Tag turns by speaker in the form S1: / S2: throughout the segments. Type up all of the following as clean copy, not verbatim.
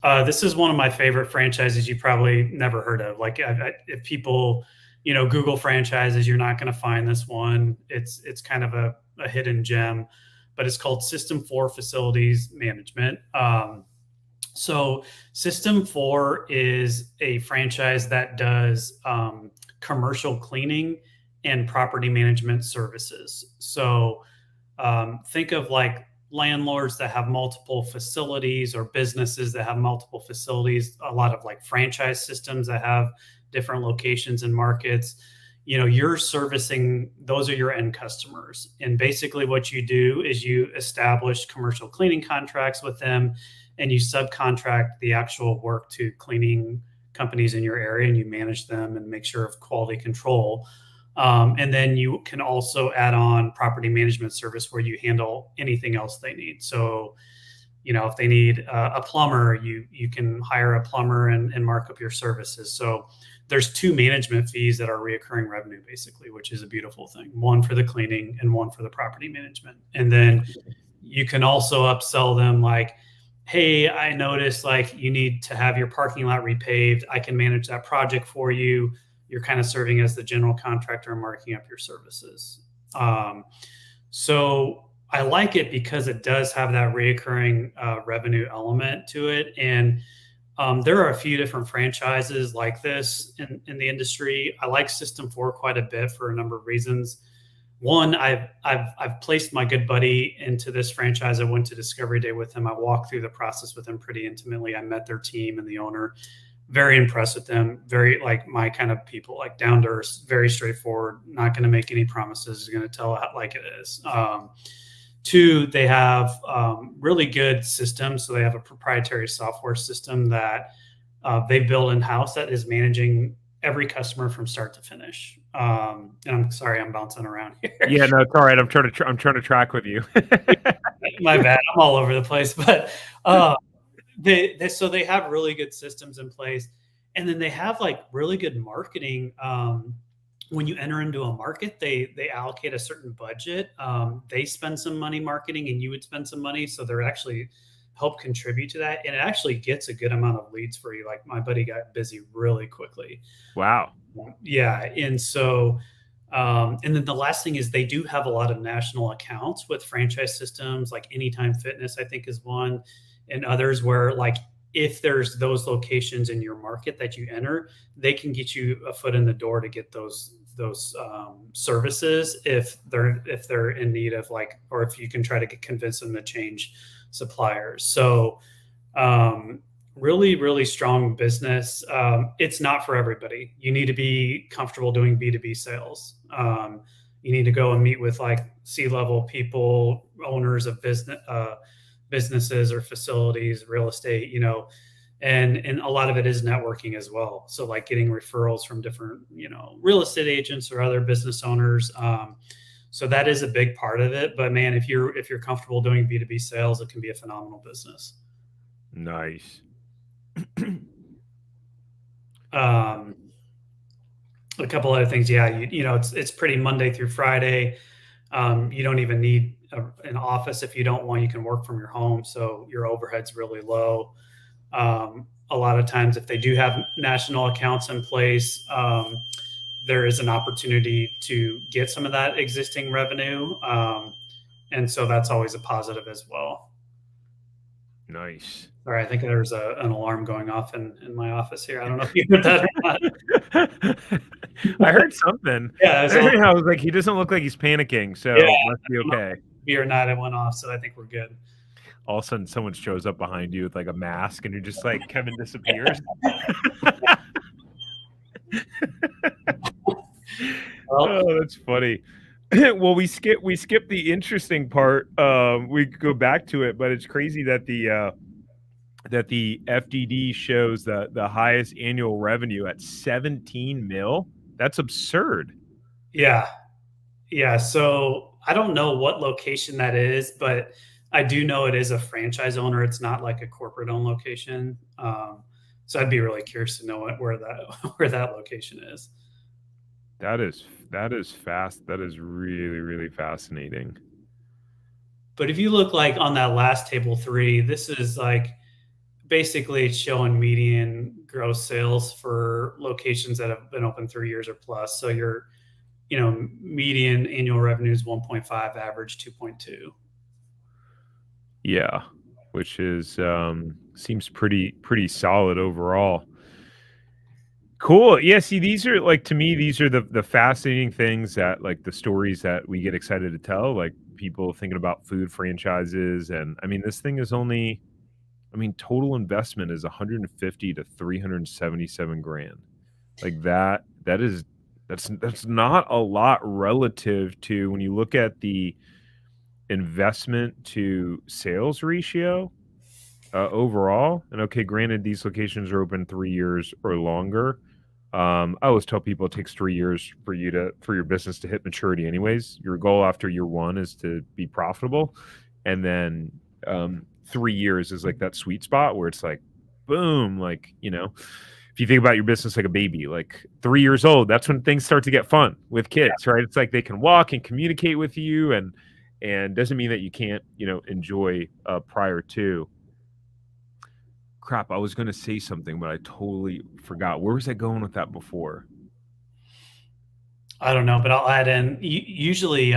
S1: This is one of my favorite franchises you probably never heard of. Like, if people, Google franchises, you're not going to find this one. It's kind of a hidden gem, but it's called System 4 Facilities Management. So System 4 is a franchise that does commercial cleaning and property management services. So think of like landlords that have multiple facilities or businesses that have multiple facilities, a lot of like franchise systems that have different locations and markets. You're servicing, those are your end customers. And basically what you do is you establish commercial cleaning contracts with them, and you subcontract the actual work to cleaning companies in your area, and you manage them and make sure of quality control. And then you can also add on property management service where you handle anything else they need. So, if they need a plumber, you can hire a plumber and mark up your services. So there's two management fees that are reoccurring revenue, basically, which is a beautiful thing. One for the cleaning and one for the property management. And then you can also upsell them like, hey, I noticed like you need to have your parking lot repaved. I can manage that project for you. You're kind of serving as the general contractor and marking up your services. So I like it because it does have that reoccurring revenue element to it. And there are a few different franchises like this in the industry. I like System 4 quite a bit for a number of reasons. One, I've placed my good buddy into this franchise. I went to Discovery Day with him. I walked through the process with him pretty intimately. I met their team and the owner. Very impressed with them. Very like my kind of people, like down to earth, very straightforward. Not going to make any promises. Is going to tell it like it is. Two, they have really good systems. So they have a proprietary software system that they built in house that is managing every customer from start to finish. And I'm sorry, I'm bouncing around here.
S2: Yeah, no, it's all right. I'm trying to track with you.
S1: My bad. I'm all over the place, but so they have really good systems in place, and then they have like really good marketing. When you enter into a market, they allocate a certain budget. They spend some money marketing, and you would spend some money, so they're actually help contribute to that, and it actually gets a good amount of leads for you. Like my buddy got busy really quickly.
S2: Wow.
S1: Yeah, and so. And then the last thing is they do have a lot of national accounts with franchise systems, like Anytime Fitness, I think is one, and others where like if there's those locations in your market that you enter, they can get you a foot in the door to get those services if they're in need of like, or if you can try to convince them to change suppliers. So really, really strong business. It's not for everybody. You need to be comfortable doing B2B sales. You need to go and meet with like C-level people, owners of businesses or facilities, real estate, and a lot of it is networking as well. So like getting referrals from different, real estate agents or other business owners. So that is a big part of it. But man, if you're comfortable doing B2B sales, it can be a phenomenal business.
S2: Nice.
S1: A couple other things. Yeah. It's pretty Monday through Friday. You don't even need an office. If you don't want, you can work from your home. So your overhead's really low. A lot of times if they do have national accounts in place, there is an opportunity to get some of that existing revenue. And so that's always a positive as well.
S2: Nice.
S1: All right, I think there's an alarm going off in my office here. I don't know if you heard that or not.
S2: I heard something.
S1: Yeah,
S2: I was like, he doesn't look like he's panicking, so
S1: yeah,
S2: must be okay.
S1: Be or not, it went off, so I think we're good.
S2: All of a sudden, someone shows up behind you with like a mask, and you're just like, Kevin disappears. Oh, that's funny. Well, we skip the interesting part. We could go back to it, but it's crazy that the FDD shows the highest annual revenue at 17 mil. That's absurd.
S1: Yeah. So I don't know what location that is, but I do know it is a franchise owner. It's not like a corporate owned location. So I'd be really curious to know where that location is.
S2: That is fast. That is really, really fascinating.
S1: But if you look like on that last table 3, this is like basically it's showing median gross sales for locations that have been open 3 years or plus. So your, median annual revenue is 1.5, average 2.2.
S2: Yeah, which is seems pretty solid overall. Cool. Yeah, see, these are like to me, these are the fascinating things that like the stories that we get excited to tell, like people thinking about food franchises. And I mean, this thing is only, I mean, total investment is 150 to 377 grand. Like that is that's not a lot relative to when you look at the investment to sales ratio overall. And okay, granted, these locations are open 3 years or longer. I always tell people it takes 3 years for your business to hit maturity. Anyways, your goal after year one is to be profitable, and then 3 years is like that sweet spot where it's like, boom, like if you think about your business like a baby, like 3 years old, that's when things start to get fun with kids, right? It's like they can walk and communicate with you, and doesn't mean that you can't enjoy prior to. Crap, I was going to say something, but I totally forgot. Where was I going with that before?
S1: I don't know, but I'll add in. Usually,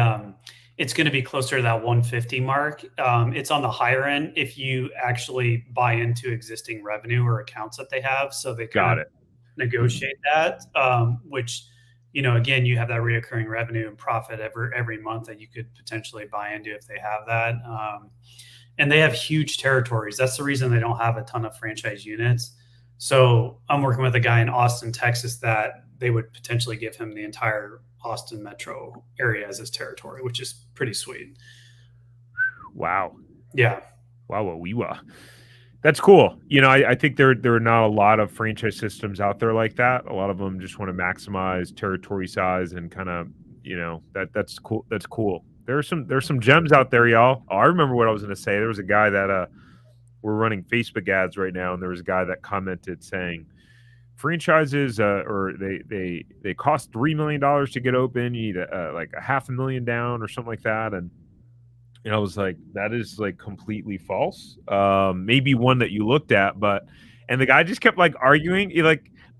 S1: it's going to be closer to that 150 mark. It's on the higher end if you actually buy into existing revenue or accounts that they have, so they kind
S2: Got
S1: of
S2: it.
S1: negotiate that. Which, again, you have that reoccurring revenue and profit every month that you could potentially buy into if they have that. And they have huge territories. That's the reason they don't have a ton of franchise units. So I'm working with a guy in Austin, Texas, that they would potentially give him the entire Austin metro area as his territory, which is pretty sweet.
S2: Wow.
S1: Yeah.
S2: Wow. That's cool. I think there are not a lot of franchise systems out there like that. A lot of them just want to maximize territory size and kind of, that's cool. That's cool. There's some gems out there, y'all. Oh, I remember what I was going to say. There was a guy that we're running Facebook ads right now, and there was a guy that commented saying franchises or they cost $3 million to get open. You need like a $500,000 down or something like that, and I was like, that is like completely false. Maybe one that you looked at, and the guy just kept like arguing.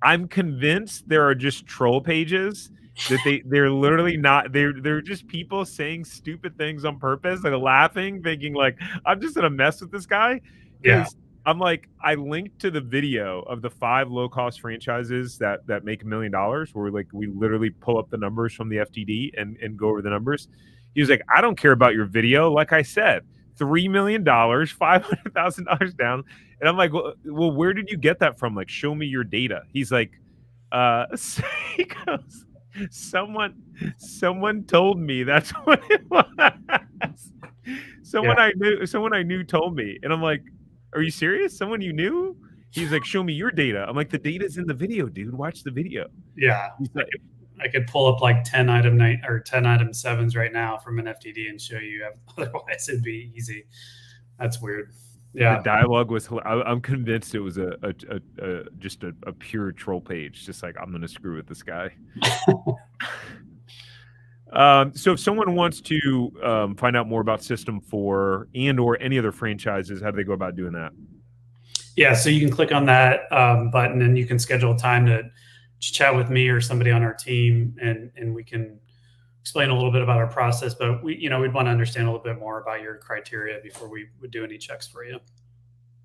S2: I'm convinced there are just troll pages that they're literally not. They're just people saying stupid things on purpose, like laughing, thinking like I'm just gonna mess with this guy
S1: Yeah.
S2: because I'm like I linked to the video of the 5 low cost franchises that make $1 million, where like we literally pull up the numbers from the FTD and go over the numbers. He was like, I don't care about your video. Like I said, $3 million, $500,000 down. And I'm like, well, where did you get that from? Like, show me your data. He's like, he goes, someone told me that's what it was. Someone I knew told me. And I'm like, are you serious? Someone you knew? He's like, show me your data. I'm like, the data's in the video, dude. Watch the video.
S1: Yeah.
S2: He's like,
S1: I could pull up like 10 item 7s right now from an FTD and show you. Otherwise, it'd be easy. That's weird. Yeah.
S2: The dialogue was. I'm convinced it was just a pure troll page. Just like I'm going to screw with this guy. So if someone wants to find out more about System4 and/or any other franchises, how do they go about doing that?
S1: Yeah, so you can click on that button and you can schedule a time to chat with me or somebody on our team, and we can explain a little bit about our process. But we'd want to understand a little bit more about your criteria before we would do any checks for you.